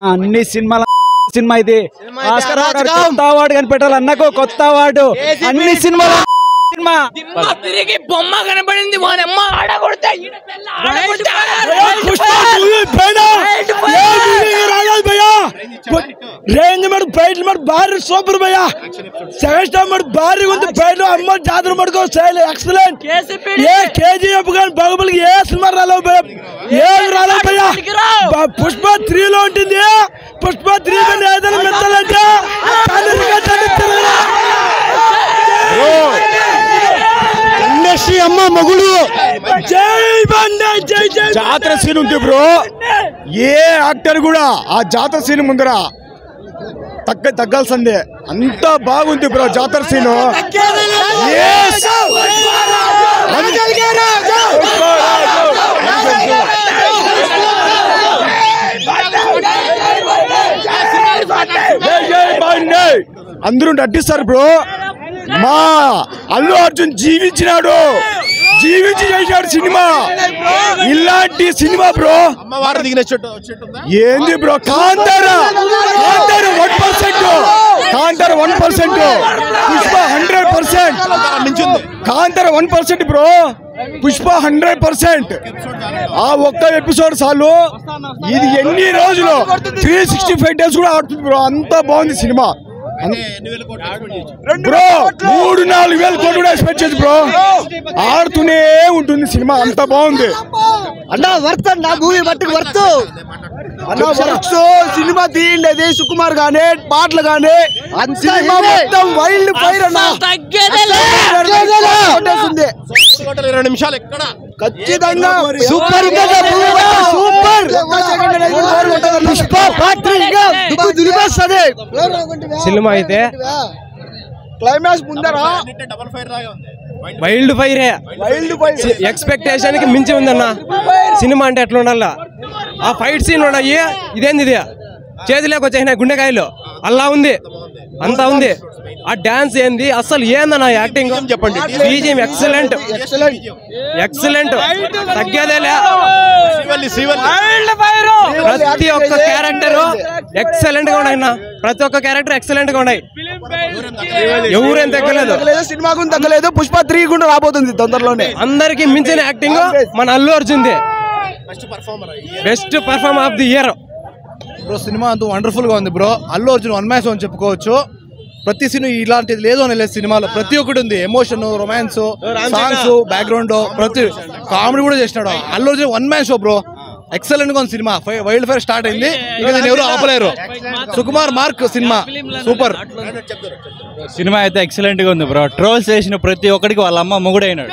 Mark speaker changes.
Speaker 1: అన్ని సినిమాల సినిమా ఇది ఆస్కార్ కొత్త అవార్డు కనిపెట్టాలి అన్నకు కొత్త అవార్డు అన్ని సినిమాల సినిమా
Speaker 2: తిరిగి బొమ్మ కనబడింది
Speaker 3: రేంజ్ ఫైట్ భారీ సూపర్ భయ్యా సెకండ్ స్టార్ భారీ ఉంది ఫైట్ అమ్మ జాతర మడుకో స్టైల్ ఎక్సలెంట్ ఏ కేజీఎఫ్ కానీ బాహుబలికి ఏ సినిమా రాలేవు భయ్యా ఏది రాలేవు భయ్యా పుష్ప 3 లో ఉంటుంది పుష్ప 3 కన్నా ఏదైనా మెచ్చాలంటే అమ్మ మొగుడు
Speaker 4: జాతర సీన్ ఉంది బ్రో ఏ యాక్టర్ కూడా ఆ జాతర సీన్ ముందర తగ్గాల్సిందే అంత బాగుంది బ్రో జాతర సీను అందరూ నటిస్తారు బ్రో మా అల్లు అర్జున్ జీవించినాడు జీవించి చేశాడు సినిమా ఇలాంటి సినిమా బ్రో ఏంది బ్రో కాంతారా 1% పుష్ప 100% కాంతారా 1% బ్రో పుష్ప 100% ఆ ఒక్క ఎపిసోడ్ చాలు ఇది ఎన్ని రోజులు 365 days కూడా ఆడుతుంది బ్రో అంత బాగుంది సినిమా బ్రో 3-4 వేల కోట్లు కూడా ఎక్స్పెక్ట్ చేసి బ్రో ఆడుతూనే ఉంటుంది సినిమా అంత బాగుంది
Speaker 3: అన్నా వర్త్ అన్న మూవీ మట్టుకు వర్త్ సినిమా తీయండి సుకుమార్ గానీ పాటలు గానీ సినిమా మొత్తం వైల్డ్ ఫైర్ అన్న
Speaker 4: 20 నిమిషాలు ఎక్కడ
Speaker 3: ఖచ్చితంగా సూపర్ సూపర్
Speaker 5: సినిమా అయితే
Speaker 3: క్లైమాక్స్ ముందర
Speaker 5: వైల్డ్ ఫైరే ఎక్స్పెక్టేషన్ కి మించి ఉందన్న సినిమా అంటే ఎట్లా ఉండాలా ఆ ఫైట్ సీన్ ఉన్నాయి ఇదేంది ఇది చేతిలోకి వచ్చేసినాయి గుండెకాయలు అలా ఉంది అంతా ఉంది ఆ డాన్స్ ఏంది అసలు ఏందన్న యాక్టింగ్
Speaker 4: చెప్పండి
Speaker 5: బీజిఎం ఎక్సలెంట్ తగ్గేదేలే ప్రతి ఒక్క క్యారెక్టర్ ఎక్సలెంట్ గా ఉన్నాయి ప్రతి ఒక్క క్యారెక్టర్ ఎక్సలెంట్ గా ఉన్నాయి ఎవరేం తగ్గలేదు
Speaker 3: సినిమాకు తగ్గలేదు పుష్ప 3 కూడా రాబోతుంది తొందరలోనే
Speaker 5: అందరికి మించిన యాక్టింగ్ మన అల్లు అర్జున్ది best perform of the year
Speaker 4: bro cinema అంతా వండర్ఫుల్ గా ఉంది బ్రో అల్లు అర్జున్ 1 మ్యాచ్ అని చెప్పుకోవచ్చు ప్రతి సినిమా ఇలాంటిది లేదు అని లేదు సినిమాలో ప్రతి ఒక్కటి ఉంది ఎమోషన్ రొమాన్స్ సాంగ్స్ బ్యాక్గ్రౌండ్ ప్రతి కామెడీ కూడా చేసినాడు Allu Arjun 1 man show bro excellent గా ఉంది సినిమా వైల్డ్ ఫైర్ స్టార్ట్ అయింది ఇక దీన్ని ఎవరు ఆపలేరు Sukumar mark cinema super
Speaker 1: cinema అయితే ఎక్సలెంట్ గా ఉంది బ్రో ట్రోల్స్ చేసిన ప్రతి ఒక్కడికి వాళ్ళ అమ్మ మొగుడైనాడు